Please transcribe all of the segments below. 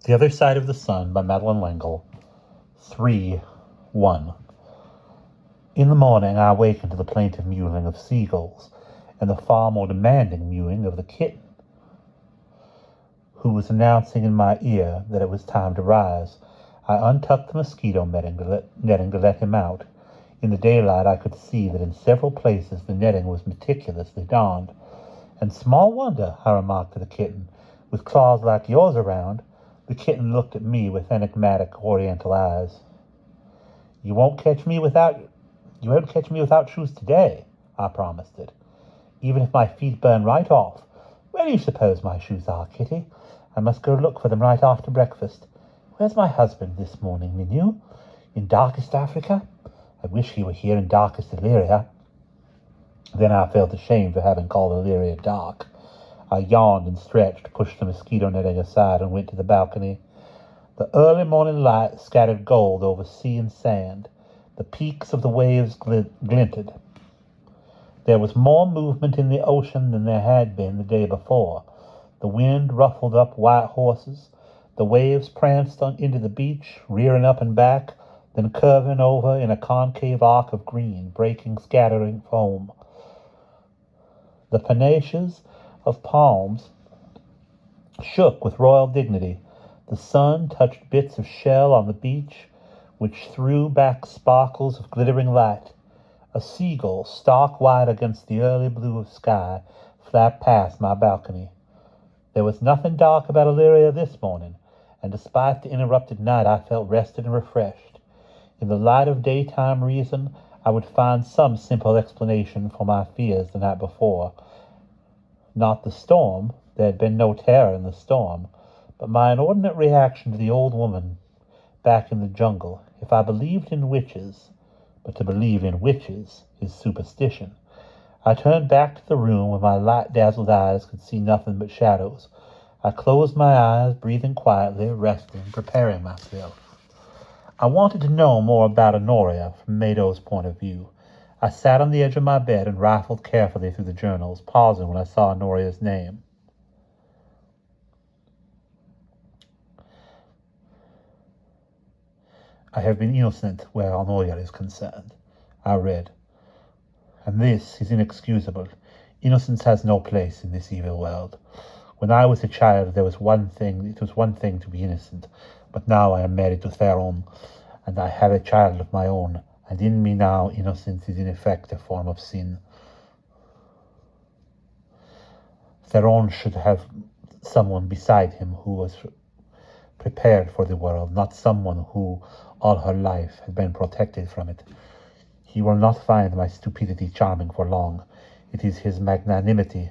The Other Side of the Sun by Madeleine L'Engle. 3:1. In the morning I awakened to the plaintive mewling of seagulls and the far more demanding mewing of the kitten, who was announcing in my ear that it was time to rise. I untucked the mosquito netting to let him out. In the daylight I could see that in several places the netting was meticulously darned. And small wonder, I remarked to the kitten, with claws like yours around. The kitten looked at me with enigmatic oriental eyes. You won't catch me without shoes today, I promised it. Even if my feet burn right off. Where do you suppose my shoes are, Kitty? I must go look for them right after breakfast. Where's my husband this morning, Minu? In darkest Africa? I wish he were here in darkest Illyria. Then I felt ashamed for having called Illyria dark. I yawned and stretched, pushed the mosquito netting aside, and went to the balcony. The early morning light scattered gold over sea and sand. The peaks of the waves glinted. There was more movement in the ocean than there had been the day before. The wind ruffled up white horses. The waves pranced into the beach, rearing up and back, then curving over in a concave arc of green, breaking scattering foam. The panaches of palms shook with royal dignity. The sun touched bits of shell on the beach, which threw back sparkles of glittering light. A seagull, stark white against the early blue of sky, flapped past my balcony. There was nothing dark about Illyria this morning, and despite the interrupted night I felt rested and refreshed. In the light of daytime reason, I would find some simple explanation for my fears the night before. Not the storm, there had been no terror in the storm, but my inordinate reaction to the old woman back in the jungle. If I believed in witches, but to believe in witches is superstition. I turned back to the room where my light-dazzled eyes could see nothing but shadows. I closed my eyes, breathing quietly, resting, preparing myself. I wanted to know more about Honoria from Mado's point of view. I sat on the edge of my bed and rifled carefully through the journals, pausing when I saw Honoria's name. I have been innocent where Honoria is concerned, I read. And this is inexcusable. Innocence has no place in this evil world. When I was a child, it was one thing to be innocent, but now I am married to Theron, and I have a child of my own, and in me now innocence is in effect a form of sin. Theron should have someone beside him who was prepared for the world, not someone who all her life had been protected from it. He will not find my stupidity charming for long. It is his magnanimity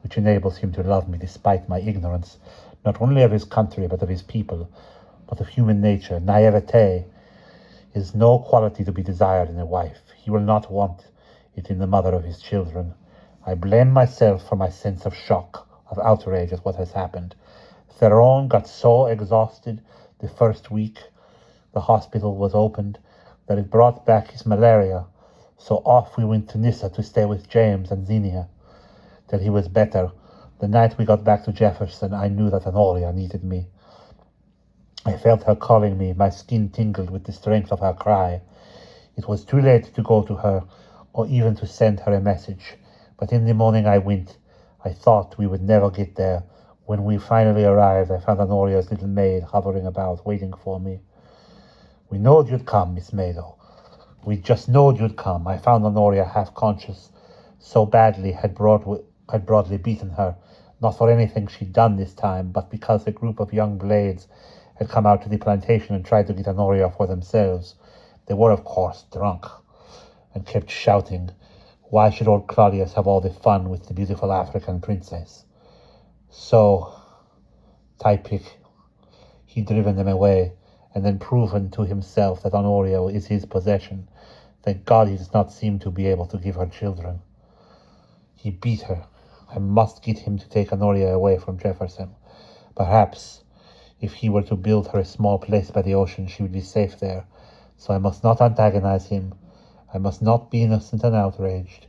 which enables him to love me despite my ignorance, not only of his country but of his people, but of human nature. Naivete is no quality to be desired in a wife. He will not want it in the mother of his children. I blame myself for my sense of shock, of outrage at what has happened. Theron got so exhausted the first week the hospital was opened that it brought back his malaria. So off we went to Nyssa to stay with James and Xenia. Till he was better. The night we got back to Jefferson, I knew that Honoria needed me. I felt her calling me. My skin tingled with the strength of her cry. It was too late to go to her, or even to send her a message. But in the morning I went. I thought we would never get there. When we finally arrived, I found Honoria's little maid hovering about, waiting for me. We knowed you'd come, Miss Mado. We just knowed you'd come. I found Honoria half-conscious. So badly had Broadley beaten her, not for anything she'd done this time, but because a group of young blades had come out to the plantation and tried to get Honoria for themselves. They were, of course, drunk, and kept shouting, why should old Claudius have all the fun with the beautiful African princess? So, Typic, he'd driven them away, and then proven to himself that Honoria is his possession. Thank God he does not seem to be able to give her children. He beat her. I must get him to take Honoria away from Jefferson. Perhaps, if he were to build her a small place by the ocean, she would be safe there. So I must not antagonize him. I must not be innocent and outraged.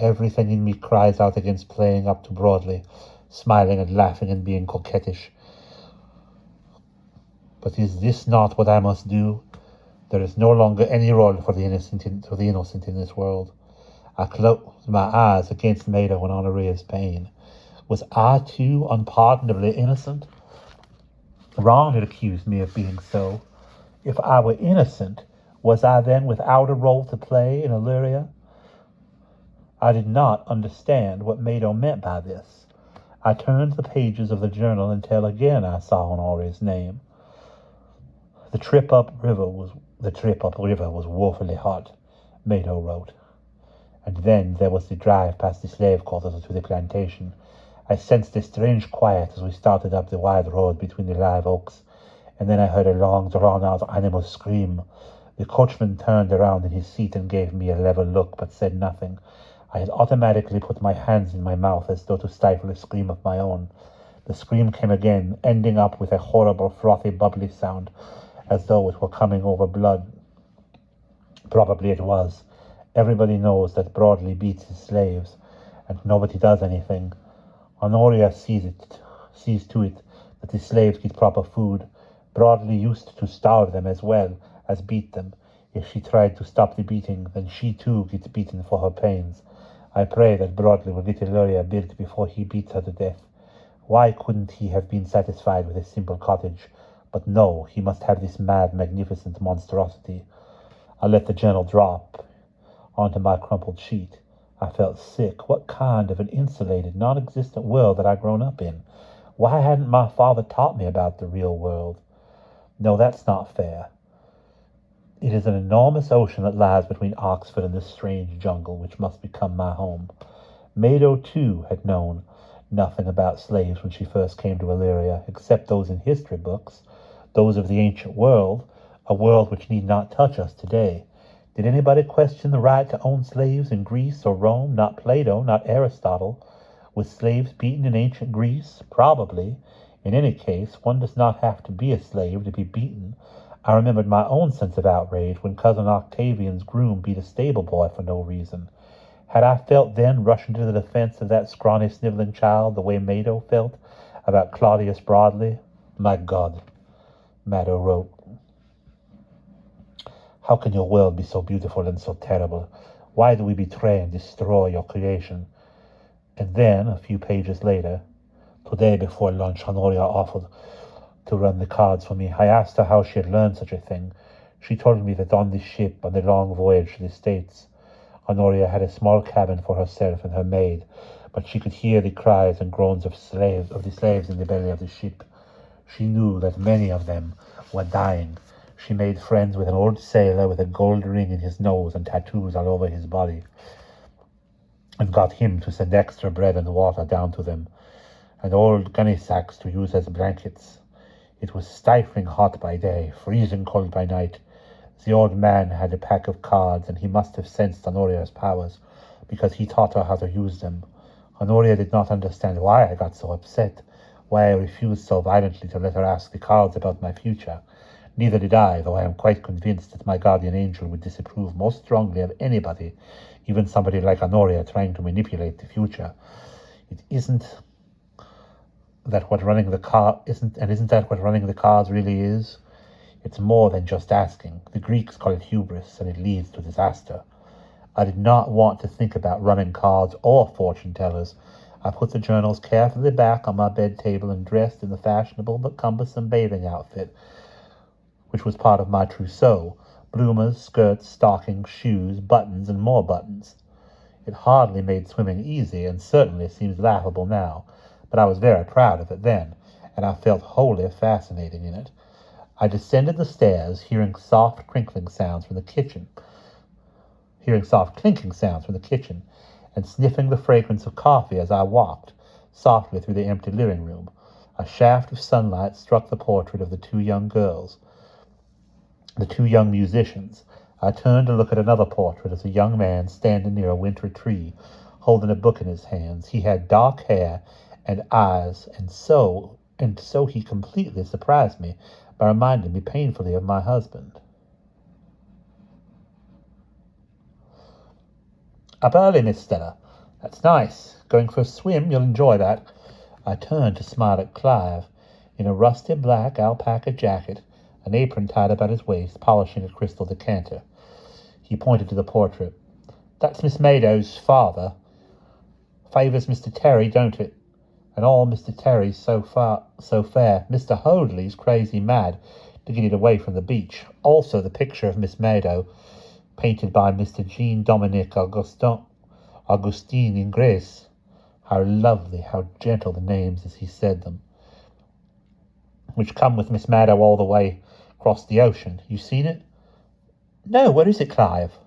Everything in me cries out against playing up to Broadley, smiling and laughing and being coquettish. But is this not what I must do? There is no longer any role for the innocent in this world. I closed my eyes against Maida and Honoria's pain. Was I too unpardonably innocent? Ron had accused me of being so. If I were innocent, was I then without a role to play in Illyria? I did not understand what Mado meant by this. I turned the pages of the journal until again I saw Honoria's name. The trip up river was woefully hot, Mado wrote. And then there was the drive past the slave quarters to the plantation. I sensed a strange quiet as we started up the wide road between the live oaks, and then I heard a long, drawn-out animal scream. The coachman turned around in his seat and gave me a level look, but said nothing. I had automatically put my hands in my mouth as though to stifle a scream of my own. The scream came again, ending up with a horrible, frothy, bubbly sound, as though it were coming over blood. Probably it was. Everybody knows that Broadly beats his slaves, and nobody does anything. Honoria sees to it that the slaves get proper food. Broadly used to starve them as well as beat them. If she tried to stop the beating, then she too gets beaten for her pains. I pray that Broadly will get Illyria built before he beats her to death. Why couldn't he have been satisfied with a simple cottage? But no, he must have this mad, magnificent monstrosity. I let the journal drop onto my crumpled sheet. I felt sick. What kind of an insulated, non-existent world had I grown up in? Why hadn't my father taught me about the real world? No, that's not fair. It is an enormous ocean that lies between Oxford and this strange jungle which must become my home. Mado, too, had known nothing about slaves when she first came to Illyria, except those in history books, those of the ancient world, a world which need not touch us today. Did anybody question the right to own slaves in Greece or Rome? Not Plato, not Aristotle. Was slaves beaten in ancient Greece? Probably. In any case, one does not have to be a slave to be beaten. I remembered my own sense of outrage when Cousin Octavian's groom beat a stable boy for no reason. Had I felt then rushing to the defense of that scrawny, sniveling child the way Mado felt about Claudius Broadly? My God, Mado wrote. How can your world be so beautiful and so terrible? Why do we betray and destroy your creation? And then, a few pages later, today before lunch, Honoria offered to run the cards for me. I asked her how she had learned such a thing. She told me that on the ship, on the long voyage to the States, Honoria had a small cabin for herself and her maid, but she could hear the cries and groans of the slaves in the belly of the ship. She knew that many of them were dying. She made friends with an old sailor with a gold ring in his nose and tattoos all over his body, and got him to send extra bread and water down to them, and old gunny sacks to use as blankets. It was stifling hot by day, freezing cold by night. The old man had a pack of cards, and he must have sensed Honoria's powers, because he taught her how to use them. Honoria did not understand why I got so upset, why I refused so violently to let her ask the cards about my future. Neither did I, though I am quite convinced that my guardian angel would disapprove most strongly of anybody, even somebody like Honoria, trying to manipulate the future. Isn't that what running the cards really is? It's more than just asking. The Greeks call it hubris, and it leads to disaster. I did not want to think about running cards or fortune tellers. I put the journals carefully back on my bed table and dressed in the fashionable but cumbersome bathing outfit, which was part of my trousseau: bloomers, skirts, stockings, shoes, buttons, and more buttons. It hardly made swimming easy, and certainly seems laughable now, but I was very proud of it then, and I felt wholly fascinating in it. I descended the stairs, hearing soft clinking sounds from the kitchen, and sniffing the fragrance of coffee as I walked softly through the empty living room. A shaft of sunlight struck the portrait of the two young musicians. I turned to look at another portrait of a young man standing near a winter tree, holding a book in his hands. He had dark hair and eyes, and so he completely surprised me by reminding me painfully of my husband. Up early, Miss Stella. That's nice. Going for a swim? You'll enjoy that. I turned to smile at Clive. In a rusty black alpaca jacket, an apron tied about his waist, polishing a crystal decanter. He pointed to the portrait. "That's Miss Meadows' father. Favours Mr. Terry, don't it? And all Mr. Terry's so fair. Mr. Hoadley's crazy mad to get it away from the beach. Also the picture of Miss Meadow, painted by Mr. Jean-Dominique Augustine Ingres." How lovely, how gentle the names as he said them. "Which come with Miss Meadow all the way across the ocean. You seen it?" "No, where is it, Clive?"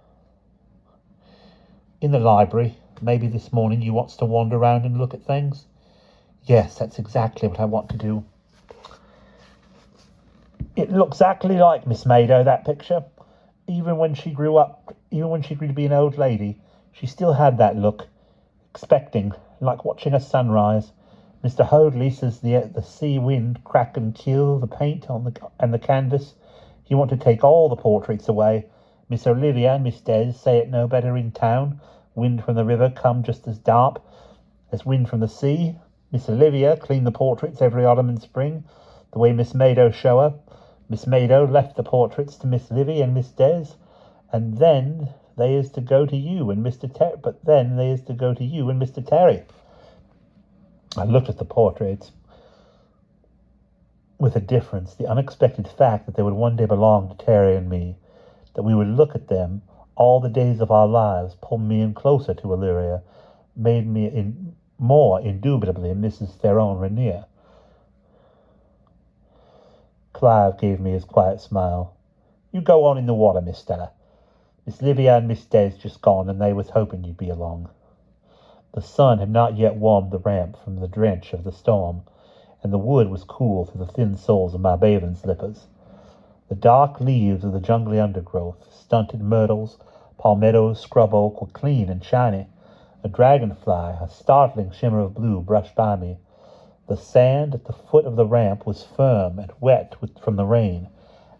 "In the library. Maybe this morning you wants to wander round and look at things." "Yes, that's exactly what I want to do." "It looks exactly like Miss Meadow, that picture. Even when she grew to be an old lady, she still had that look, expecting, like watching a sunrise. Mr. Hoadley says the sea wind crack and kill the paint and the canvas. He want to take all the portraits away. Miss Olivia and Miss Des say it no better in town. Wind from the river come just as dark as wind from the sea. Miss Olivia clean the portraits every autumn and spring, the way Miss Meadow show her. Miss Meadow left the portraits to Miss Livy and Miss Des, and then they is to go to you and Mr. Terry. I looked at the portraits with a difference. The unexpected fact that they would one day belong to Terry and me, that we would look at them all the days of our lives, pulled me in closer to Illyria, made me more indubitably Mrs. Theron Rainier. Clive gave me his quiet smile. "You go on in the water, Miss Stella. Miss Livia and Miss Des just gone, and they was hoping you'd be along." The sun had not yet warmed the ramp from the drench of the storm, and the wood was cool through the thin soles of my bathing slippers. The dark leaves of the jungly undergrowth, stunted myrtles, palmettos, scrub oak, were clean and shiny. A dragonfly, a startling shimmer of blue, brushed by me. The sand at the foot of the ramp was firm and wet from the rain,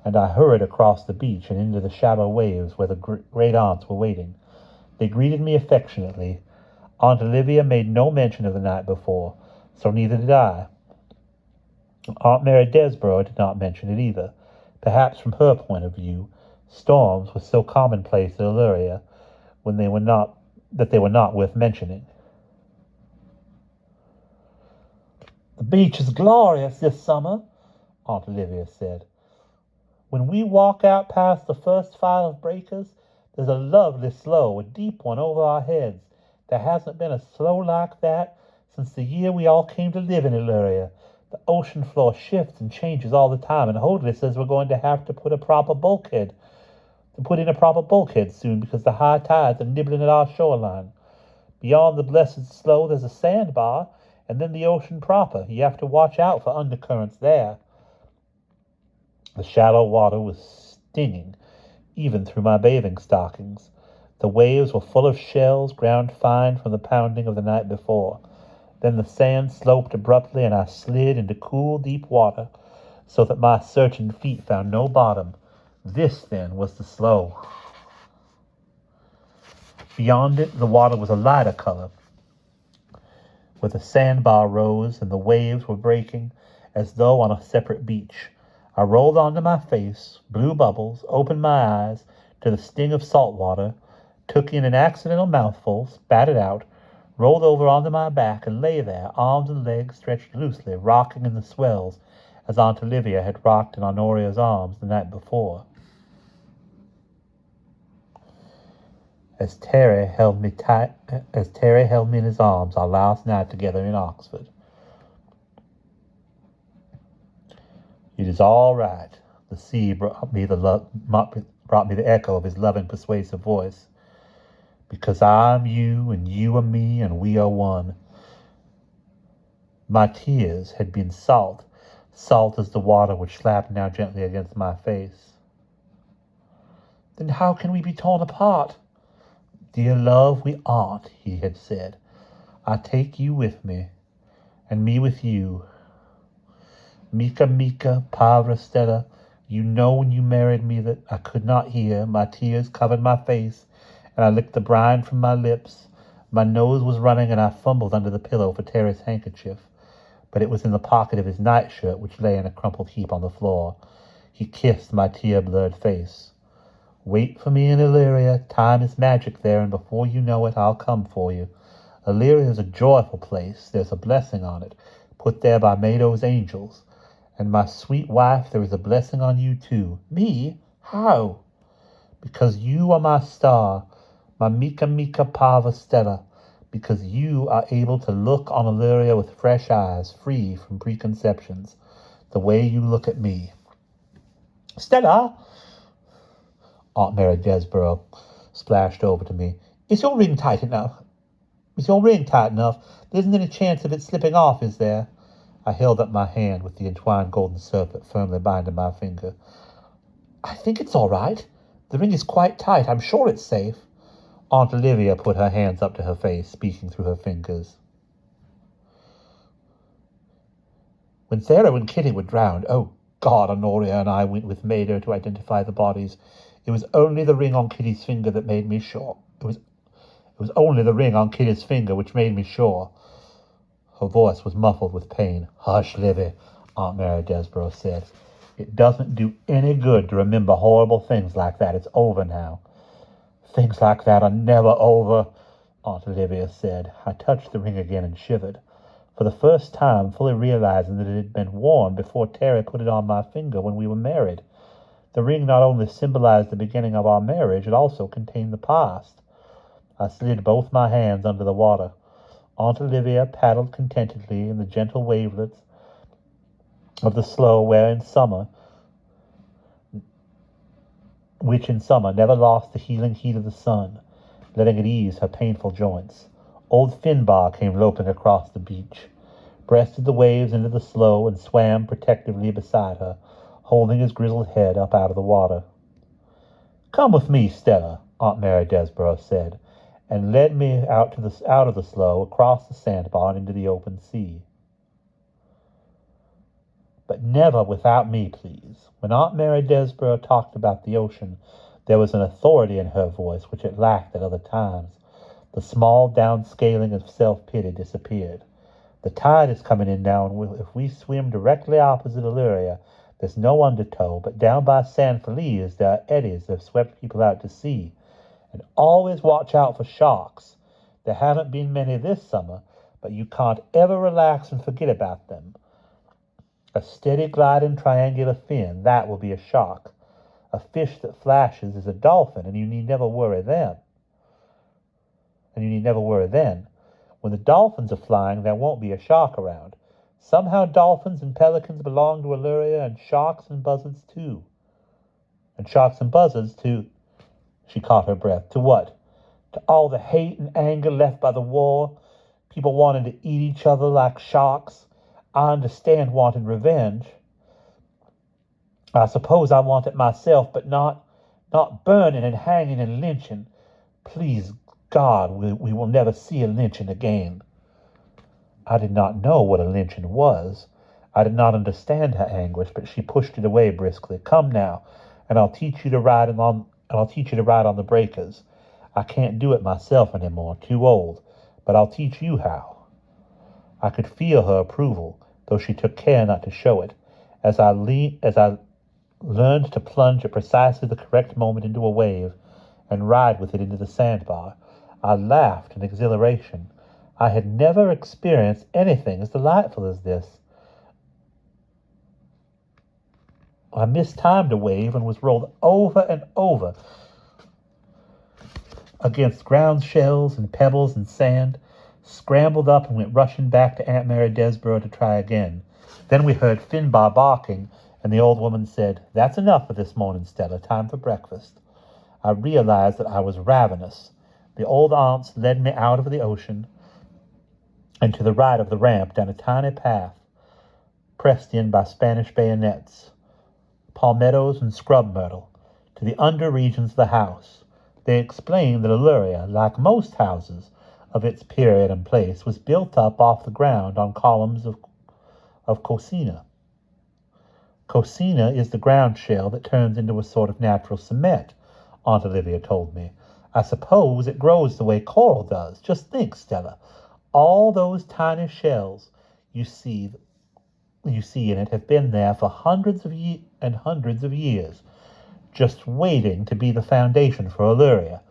and I hurried across the beach and into the shallow waves where the great aunts were waiting. They greeted me affectionately. Aunt Olivia made no mention of the night before, so neither did I. Aunt Mary Desborough did not mention it either. Perhaps from her point of view, storms were so commonplace in Illyria that they were not worth mentioning. "The beach is glorious this summer," Aunt Olivia said. "When we walk out past the first file of breakers, there's a lovely slough, a deep one over our heads. There hasn't been a slough like that since the year we all came to live in Illyria. The ocean floor shifts and changes all the time, and Hoadley says we're going to have to put in a proper bulkhead soon because the high tides are nibbling at our shoreline. Beyond the blessed slough there's a sandbar, and then the ocean proper. You have to watch out for undercurrents there." The shallow water was stinging, even through my bathing stockings. The waves were full of shells, ground fine from the pounding of the night before. Then the sand sloped abruptly, and I slid into cool, deep water, so that my searching feet found no bottom. This, then, was the slough. Beyond it, the water was a lighter color, where the sandbar rose and the waves were breaking as though on a separate beach. I rolled onto my face, blew bubbles, opened my eyes to the sting of salt water, took in an accidental mouthful, spat it out, rolled over onto my back, and lay there, arms and legs stretched loosely, rocking in the swells as Aunt Olivia had rocked in Honoria's arms the night before. As Terry held me in his arms our last night together in Oxford. "It is all right." The sea brought me the echo of his loving, persuasive voice. "Because I'm you, and you are me, and we are one." My tears had been salt as the water which slapped now gently against my face. "Then how can we be torn apart?" "Dear love, we aren't," he had said. "I take you with me, and me with you. Mica, Pavra Stella, you know when you married me that I could not hear. My tears covered my face, and I licked the brine from my lips. My nose was running, and I fumbled under the pillow for Terry's handkerchief, but it was in the pocket of his nightshirt, which lay in a crumpled heap on the floor. He kissed my tear-blurred face. Wait for me in Illyria. Time is magic there, and before you know it, I'll come for you. Illyria is a joyful place. There's a blessing on it, put there by Mado's angels. And my sweet wife, there is a blessing on you too. Me? How? Because you are my star, my Mika Mika Pava Stella. Because you are able to look on Illyria with fresh eyes, free from preconceptions, the way you look at me. Stella! Aunt Mary Desborough splashed over to me. Is your ring tight enough? There isn't any chance of it slipping off, is there? I held up my hand with the entwined golden circlet firmly binding my finger. I think it's all right. The ring is quite tight. I'm sure it's safe. Aunt Olivia put her hands up to her face, speaking through her fingers. When Sarah and Kitty were drowned, oh God, Honoria and I went with Mado to identify the bodies. It was only the ring on Kitty's finger that made me sure. It was only the ring on Kitty's finger which made me sure. Her voice was muffled with pain. Hush, Livy, Aunt Mary Desborough said. It doesn't do any good to remember horrible things like that. It's over now. Things like that are never over, Aunt Olivia said. I touched the ring again and shivered, for the first time fully realizing that it had been worn before Terry put it on my finger when we were married. The ring not only symbolized the beginning of our marriage, it also contained the past. I slid both my hands under the water. Aunt Olivia paddled contentedly in the gentle wavelets of the slough which in summer never lost the healing heat of the sun, letting it ease her painful joints. Old Finbar came loping across the beach, breasted the waves into the slough, and swam protectively beside her, holding his grizzled head up out of the water. Come with me, Stella, Aunt Mary Desborough said, and led me out of the slough, across the sandbar, and into the open sea. But never without me, please. When Aunt Mary Desborough talked about the ocean, there was an authority in her voice which it lacked at other times. The small downscaling of self-pity disappeared. The tide is coming in now, and if we swim directly opposite Illyria, there's no undertow, but down by San Feliz there are eddies that have swept people out to sea. And always watch out for sharks. There haven't been many this summer, but you can't ever relax and forget about them. A steady gliding triangular fin, that will be a shark. A fish that flashes is a dolphin, and you need never worry then. When the dolphins are flying, there won't be a shark around. Somehow dolphins and pelicans belong to Illyria, and sharks and buzzards too. She caught her breath. To what? To all the hate and anger left by the war? People wanting to eat each other like sharks? I understand wanting revenge. I suppose I want it myself, but not burning and hanging and lynching. Please, God, we will never see a lynching again. I did not know what a lynching was. I did not understand her anguish, but she pushed it away briskly. Come now, and I'll teach you to ride on the breakers. I can't do it myself anymore, too old, but I'll teach you how. I could feel her approval, though she took care not to show it, as I learned to plunge at precisely the correct moment into a wave and ride with it into the sandbar. I laughed in exhilaration. I had never experienced anything as delightful as this. I mistimed a wave and was rolled over and over against ground shells and pebbles and sand, scrambled up and went rushing back to Aunt Mary Desborough to try again. Then we heard Finbar barking, and the old woman said, That's enough for this morning, Stella. Time for breakfast. I realized that I was ravenous. The old aunts led me out of the ocean and to the right of the ramp down a tiny path pressed in by Spanish bayonets, palmettos and scrub myrtle, to the under regions of the house. They explained that Illyria, like most houses of its period and place, was built up off the ground on columns of cocina. Cocina is the ground shell that turns into a sort of natural cement, Aunt Olivia told me. I suppose it grows the way coral does. Just think, Stella, all those tiny shells you see you see in it have been there for hundreds of years, just waiting to be the foundation for Illyria.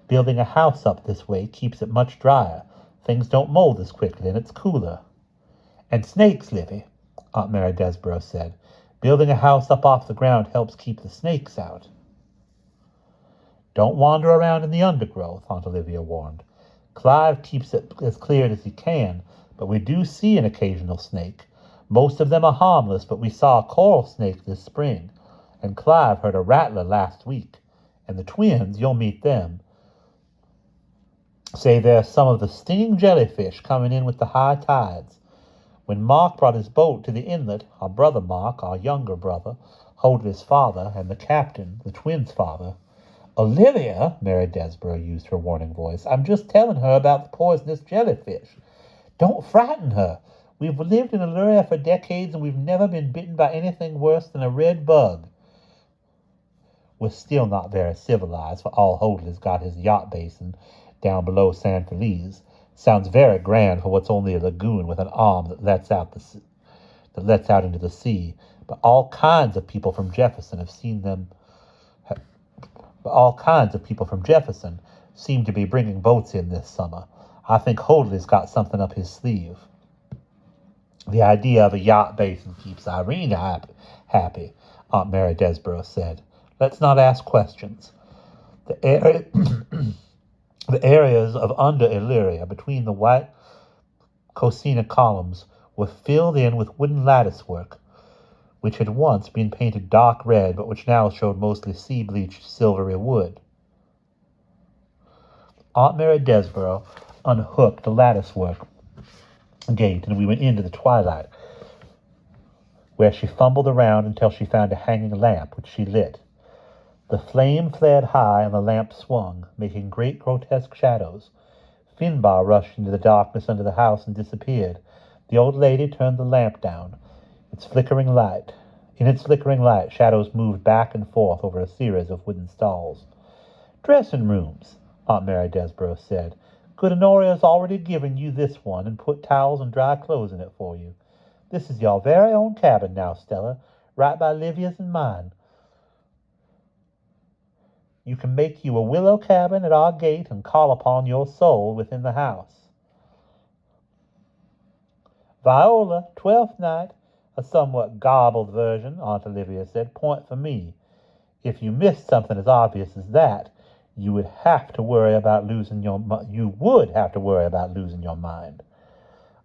Building a house up this way keeps it much drier. Things don't mold as quickly, and it's cooler. And snakes, Livy, Aunt Mary Desborough said. Building a house up off the ground helps keep the snakes out. Don't wander around in the undergrowth, Aunt Olivia warned. Clive keeps it as cleared as he can, but we do see an occasional snake. Most of them are harmless, but we saw a coral snake this spring, and Clive heard a rattler last week. And the twins, you'll meet them, say there's some of the stinging jellyfish coming in with the high tides. When Mark brought his boat to the inlet, our brother Mark, our younger brother, holding his father, and the captain, the twins' father. Olivia, Mary Desborough used her warning voice, I'm just telling her about the poisonous jellyfish. Don't frighten her. We've lived in Illyria for decades, and we've never been bitten by anything worse than a red bug. We're still not very civilized, for all Hoadley's got his yacht basin down below San Felice. Sounds very grand for what's only a lagoon with an arm that lets out into the sea. But all kinds of people from Jefferson seem to be bringing boats in this summer. I think Hoadley's got something up his sleeve. The idea of a yacht basin keeps Irene happy, Aunt Mary Desborough said. Let's not ask questions. The areas of under Illyria between the white Cosina columns were filled in with wooden latticework, which had once been painted dark red, but which now showed mostly sea-bleached silvery wood. Aunt Mary Desborough unhooked the latticework gate, and we went into the twilight, where she fumbled around until she found a hanging lamp, which she lit. The flame flared high, and the lamp swung, making great grotesque shadows. Finbar rushed into the darkness under the house and disappeared. The old lady turned the lamp down. In its flickering light, shadows moved back and forth over a series of wooden stalls. Dressing rooms, Aunt Mary Desborough said. Good Honoria's already given you this one and put towels and dry clothes in it for you. This is your very own cabin now, Stella, right by Livia's and mine. You can make you a willow cabin at our gate and call upon your soul within the house. Viola, 12th night, a somewhat garbled version, Aunt Olivia said, point for me. If you missed something as obvious as that, you would have to worry about losing your mind.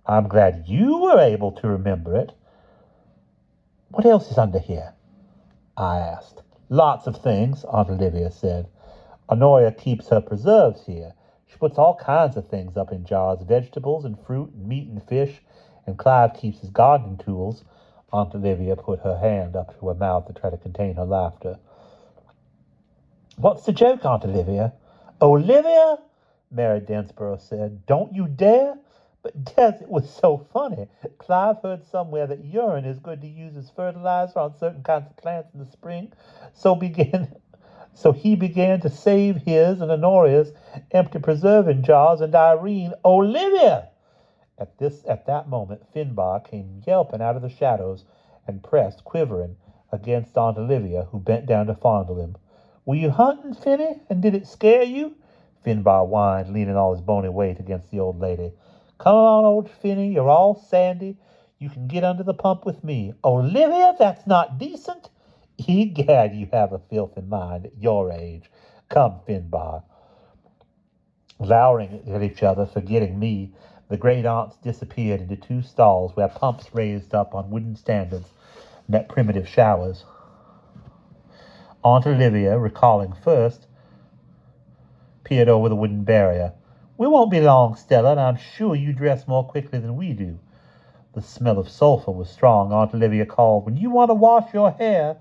I'm glad you were able to remember it. What else is under here? I asked. Lots of things, Aunt Olivia said. Honoria keeps her preserves here. She puts all kinds of things up in jars, vegetables and fruit and meat and fish, and Clive keeps his gardening tools. Aunt Olivia put her hand up to her mouth to try to contain her laughter. What's the joke, Aunt Olivia? Olivia, Mary Desborough said, don't you dare. But, Des, it was so funny. Clive heard somewhere that urine is good to use as fertilizer on certain kinds of plants in the spring, so he began to save his and Honoria's empty preserving jars, and Irene, Olivia! At that moment, Finbar came yelping out of the shadows and pressed, quivering, against Aunt Olivia, who bent down to fondle him. Were you hunting, Finny, and did it scare you? Finbar whined, leaning all his bony weight against the old lady. Come on, old Finny, you're all sandy. You can get under the pump with me. Olivia, that's not decent. Egad, you have a filthy mind at your age. Come, Finbar. Lowering at each other, forgetting me, the great aunts disappeared into two stalls where pumps raised up on wooden standards met primitive showers. Aunt Olivia, recalling first, peered over the wooden barrier. We won't be long, Stella, and I'm sure you dress more quickly than we do. The smell of sulphur was strong. Aunt Olivia called, when you want to wash your hair,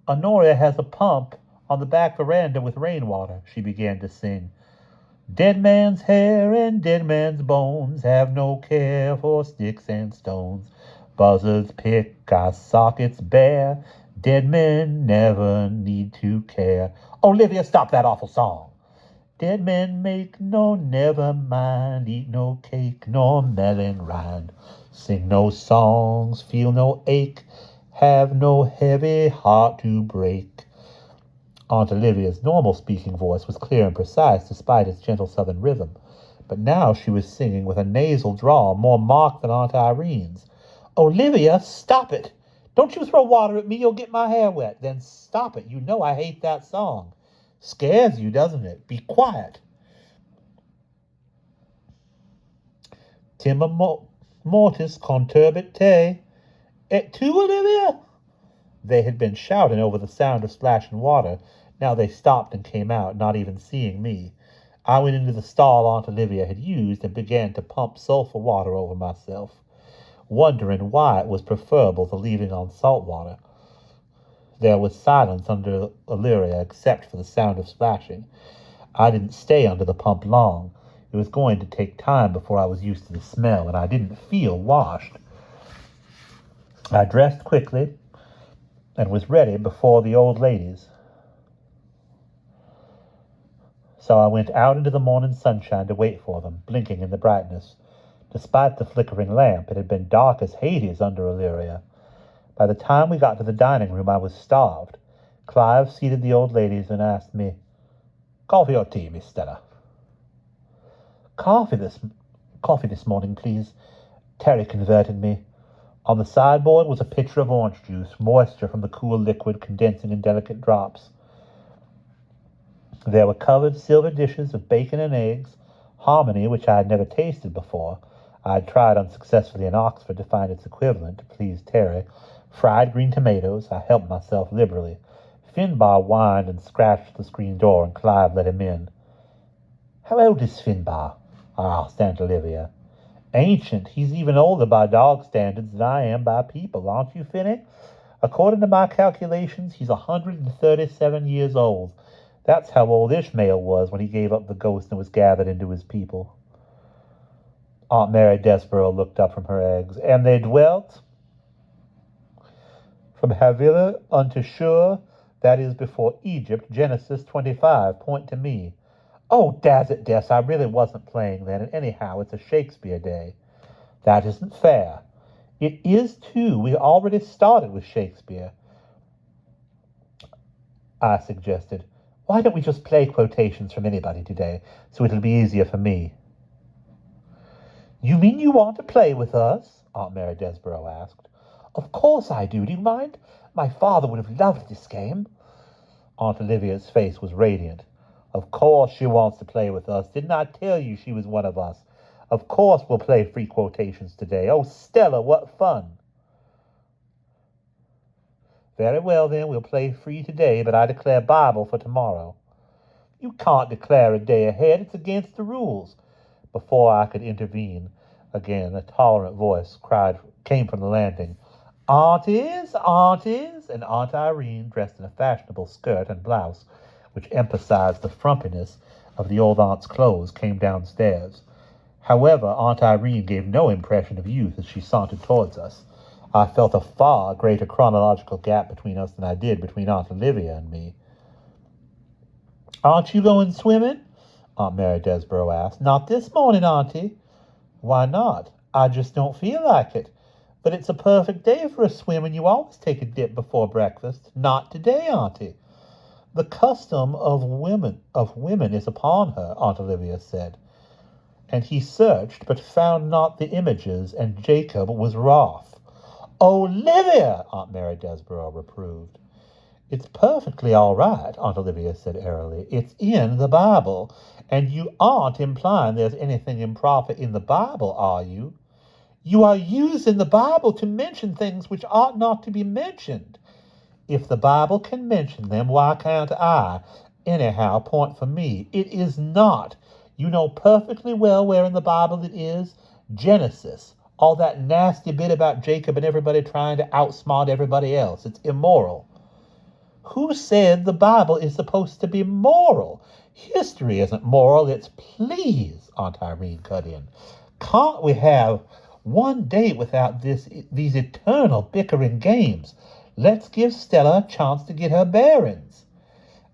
Honoria has a pump on the back veranda with rainwater, she began to sing. Dead man's hair and dead man's bones have no care for sticks and stones. Buzzards pick our sockets bare. Dead men never need to care. Olivia, stop that awful song. Dead men make no never mind, eat no cake nor melon rind, sing no songs, feel no ache, have no heavy heart to break. Aunt Olivia's normal speaking voice was clear and precise despite its gentle southern rhythm, but now she was singing with a nasal drawl more marked than Aunt Irene's. Olivia, stop it! Don't you throw water at me, you'll get my hair wet. Then stop it, you know I hate that song. Scares you, doesn't it? Be quiet. Timor mortis conturbit te. Et tu, Olivia? They had been shouting over the sound of splashing water. Now they stopped and came out, not even seeing me. I went into the stall Aunt Olivia had used and began to pump sulphur water over myself, wondering why it was preferable to leaving on salt water. There was silence under Illyria except for the sound of splashing. I didn't stay under the pump long. It was going to take time before I was used to the smell, and I didn't feel washed. I dressed quickly and was ready before the old ladies. So I went out into the morning sunshine to wait for them, blinking in the brightness. Despite the flickering lamp, it had been dark as Hades under Illyria. By the time we got to the dining room, I was starved. Clive seated the old ladies and asked me, "Coffee or tea, Miss Stella?" Coffee this morning, please." Terry converted me. On the sideboard was a pitcher of orange juice, moisture from the cool liquid condensing in delicate drops. There were covered silver dishes of bacon and eggs, hominy, which I had never tasted before. I had tried unsuccessfully in Oxford to find its equivalent to please Terry. Fried green tomatoes. I helped myself liberally. Finbar whined and scratched the screen door, and Clive let him in. "How old is Finbar?" I asked Aunt Olivia. "Ancient. He's even older by dog standards than I am by people, aren't you, Finny? According to my calculations, he's 137 years old. That's how old Ishmael was when he gave up the ghost and was gathered into his people." Aunt Mary Desborough looked up from her eggs. "And they dwelt from Havilah unto Shur, that is before Egypt, Genesis 25. Point to me." "Oh, daz it, Des, I really wasn't playing then, and anyhow, it's a Shakespeare day." "That isn't fair." "It is, too. We already started with Shakespeare," I suggested. "Why don't we just play quotations from anybody today, so it'll be easier for me?" "You mean you want to play with us?" Aunt Mary Desborough asked. "Of course I do. Do you mind? My father would have loved this game." Aunt Olivia's face was radiant. "Of course she wants to play with us. Didn't I tell you she was one of us? Of course we'll play free quotations today. Oh, Stella, what fun." "Very well, then, we'll play free today, but I declare Bible for tomorrow." "You can't declare a day ahead. It's against the rules." Before I could intervene, again a tolerant voice came from the landing. "Aunties, aunties!" And Aunt Irene, dressed in a fashionable skirt and blouse, which emphasized the frumpiness of the old aunt's clothes, came downstairs. However, Aunt Irene gave no impression of youth as she sauntered towards us. I felt a far greater chronological gap between us than I did between Aunt Olivia and me. "Aren't you going swimming?" Aunt Mary Desborough asked. "Not this morning, Auntie." "Why not?" "I just don't feel like it." "But it's a perfect day for a swim, and you always take a dip before breakfast." "Not today, Auntie." "The custom of women is upon her," Aunt Olivia said. "And he searched, but found not the images, and Jacob was wroth." "Olivia!" Aunt Mary Desborough reproved. "It's perfectly all right," Aunt Olivia said airily. "It's in the Bible. And you aren't implying there's anything improper in the Bible, are you? You are using the Bible to mention things which ought not to be mentioned. If the Bible can mention them, why can't I? Anyhow, point for me. It is not. You know perfectly well where in the Bible it is. Genesis. All that nasty bit about Jacob and everybody trying to outsmart everybody else. It's immoral." "Who said the Bible is supposed to be moral? History isn't moral, it's please," Aunt Irene cut in. "Can't we have one day without these eternal bickering games? Let's give Stella a chance to get her bearings."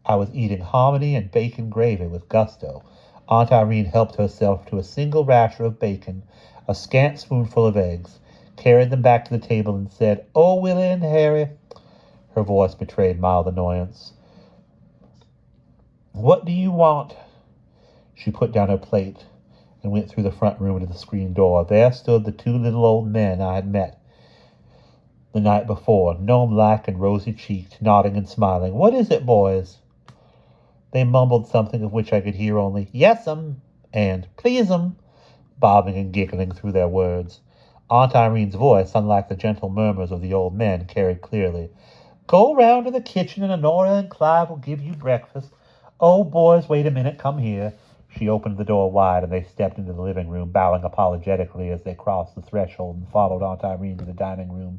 I was eating hominy and bacon gravy with gusto. Aunt Irene helped herself to a single rasher of bacon, a scant spoonful of eggs, carried them back to the table, and said, "Oh, Willie and Harry." Her voice betrayed mild annoyance. "What do you want?" She put down her plate and went through the front room to the screen door. There stood the two little old men I had met the night before, gnome-like and rosy-cheeked, nodding and smiling. "What is it, boys?" They mumbled something of which I could hear only "Yes'm" and "Please'm," bobbing and giggling through their words. Aunt Irene's voice, unlike the gentle murmurs of the old men, carried clearly. "Go round to the kitchen, and Honora and Clive will give you breakfast. Oh, boys, wait a minute, come here." She opened the door wide, and they stepped into the living room, bowing apologetically as they crossed the threshold and followed Aunt Irene to the dining room.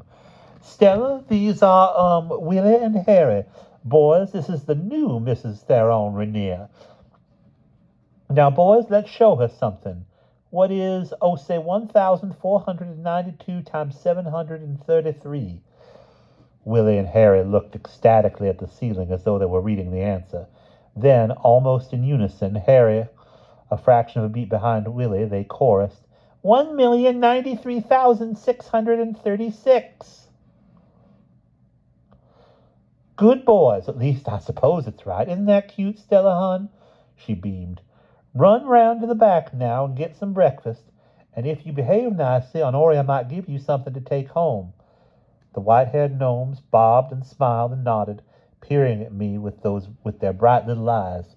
"Stella, these are, Willie and Harry. Boys, this is the new Mrs. Theron Rainier. Now, boys, let's show her something. What is, say 1,492 times 733? Willie and Harry looked ecstatically at the ceiling as though they were reading the answer. Then, almost in unison, Harry, a fraction of a beat behind Willie, they chorused, 1,093,636. "Good boys, at least I suppose it's right. Isn't that cute, Stella, hon?" She beamed. "Run round to the back now and get some breakfast, and if you behave nicely, Honoria might give you something to take home." The white-haired gnomes bobbed and smiled and nodded, peering at me with their bright little eyes.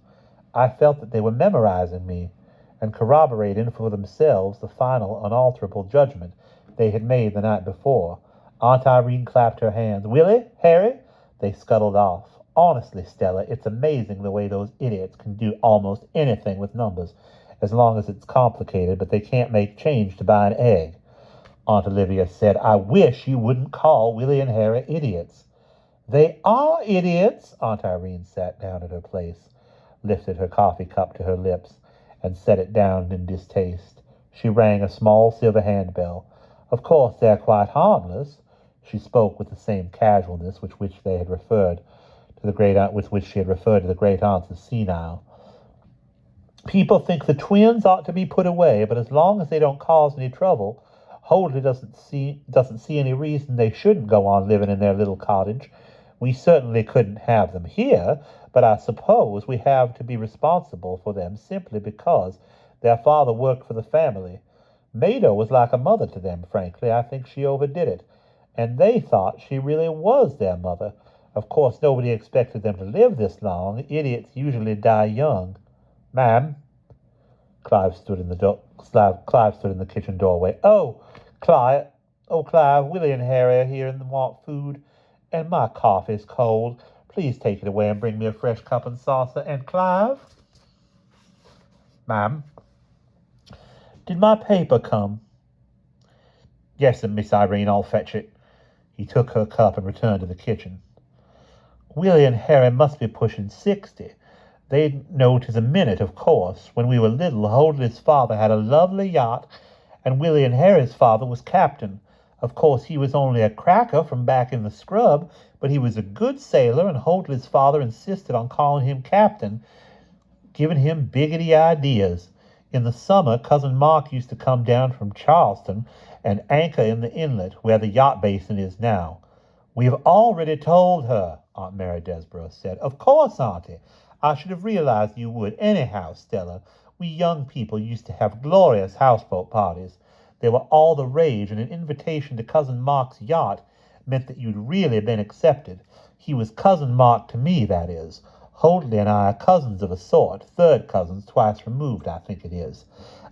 I felt that they were memorizing me and corroborating for themselves the final, unalterable judgment they had made the night before. Aunt Irene clapped her hands. "Willie, Harry," they scuttled off. "Honestly, Stella, it's amazing the way those idiots can do almost anything with numbers, as long as it's complicated, but they can't make change to buy an egg." Aunt Olivia said, "I wish you wouldn't call Willie and Harry idiots." "They are idiots." Aunt Irene sat down at her place, lifted her coffee cup to her lips, and set it down in distaste. She rang a small silver handbell. "Of course, they're quite harmless." She spoke with the same casualness with which she had referred to the great aunts as senile. "People think the twins ought to be put away, but as long as they don't cause any trouble, Holdley doesn't see any reason they shouldn't go on living in their little cottage. We certainly couldn't have them here, but I suppose we have to be responsible for them simply because their father worked for the family. Maida was like a mother to them, frankly. I think she overdid it, and they thought she really was their mother. Of course, nobody expected them to live this long. Idiots usually die young." "Ma'am." Clive stood in the kitchen doorway. Clive, Willie and Harry are here and want food, and my coffee's cold. Please take it away and bring me a fresh cup and saucer. And Clive." "Ma'am." "Did my paper come?" "Yes, and Miss Irene, I'll fetch it." He took her cup and returned to the kitchen. "Willie and Harry must be pushing 60. They'd know 'tis a minute, of course. When we were little, Holdley's father had a lovely yacht, and Willie and Harry's father was captain. Of course, he was only a cracker from back in the scrub, but he was a good sailor, and Holdley's father insisted on calling him captain, giving him biggity ideas. In the summer, Cousin Mark used to come down from Charleston and anchor in the inlet where the yacht basin is now." "We've already told her," Aunt Mary Desborough said. "Of course, Auntie. I should have realized you would. Anyhow, Stella, we young people used to have glorious houseboat parties. They were all the rage, and an invitation to Cousin Mark's yacht meant that you'd really been accepted. He was Cousin Mark to me, that is. Holdley and I are cousins of a sort, third cousins, twice removed, I think it is.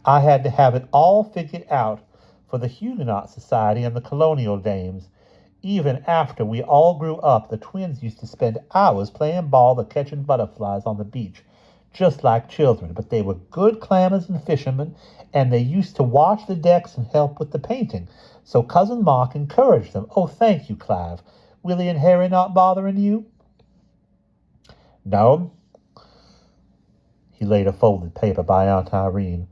I had to have it all figured out for the Huguenot Society and the colonial dames. Even after we all grew up, the twins used to spend hours playing ball or catching butterflies on the beach, just like children. But they were good clammers and fishermen, and they used to wash the decks and help with the painting. So Cousin Mark encouraged them. Oh, thank you, Clive. Willie and Harry not bothering you?" "No." He laid a folded paper by Aunt Irene,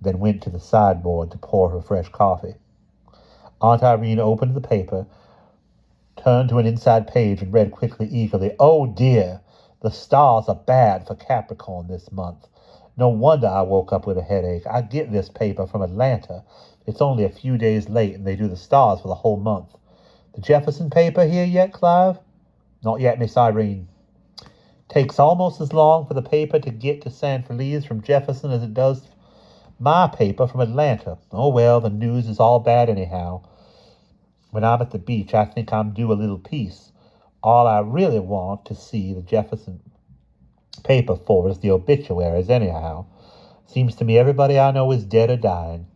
then went to the sideboard to pour her fresh coffee. Aunt Irene opened the paper, turned to an inside page, and read quickly, eagerly, "Oh, dear, The stars are bad for Capricorn this month. No wonder I woke up with a headache. I get this paper from Atlanta. It's only a few days late, and they do the stars for the whole month. The Jefferson paper here yet, Clive? Not yet, Miss Irene. Takes almost as long for the paper to get to San Felice from Jefferson as it does my paper from Atlanta. Oh, well, the news is all bad anyhow. When I'm at the beach, I think I'm due a little piece. All I really want to see the Jefferson paper for is the obituaries, anyhow. Seems to me everybody I know is dead or dying.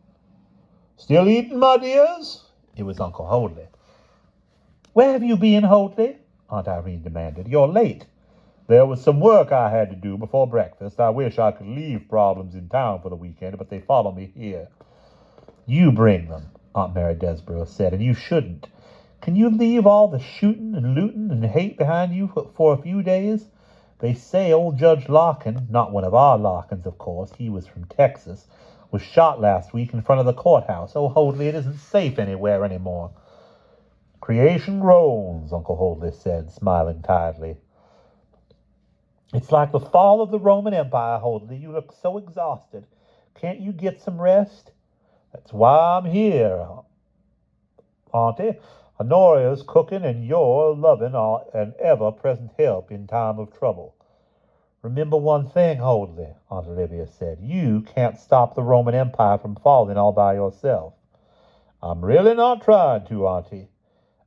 Still eating, my dears? It was Uncle Hoadley. Where have you been, Hoadley? Aunt Irene demanded. You're late. There was some work I had to do before breakfast. I wish I could leave problems in town for the weekend, but they follow me here. You bring them, Aunt Mary Desborough said, and you shouldn't. Can you leave all the shooting and looting and hate behind you for a few days? They say old Judge Larkin, not one of our Larkins, of course, he was from Texas, was shot last week in front of the courthouse. Oh, Hoadley, it isn't safe anywhere anymore. Creation groans, Uncle Hoadley said, smiling tiredly. It's like the fall of the Roman Empire, Hoadley. You look so exhausted. Can't you get some rest? That's why I'm here, Auntie. Honoria's cooking and your loving are an ever-present help in time of trouble. Remember one thing, Hoadley, Aunt Olivia said. You can't stop the Roman Empire from falling all by yourself. I'm really not trying to, Auntie.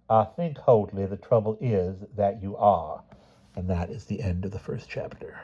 I think, Hoadley, the trouble is that you are. And that is the end of the first chapter.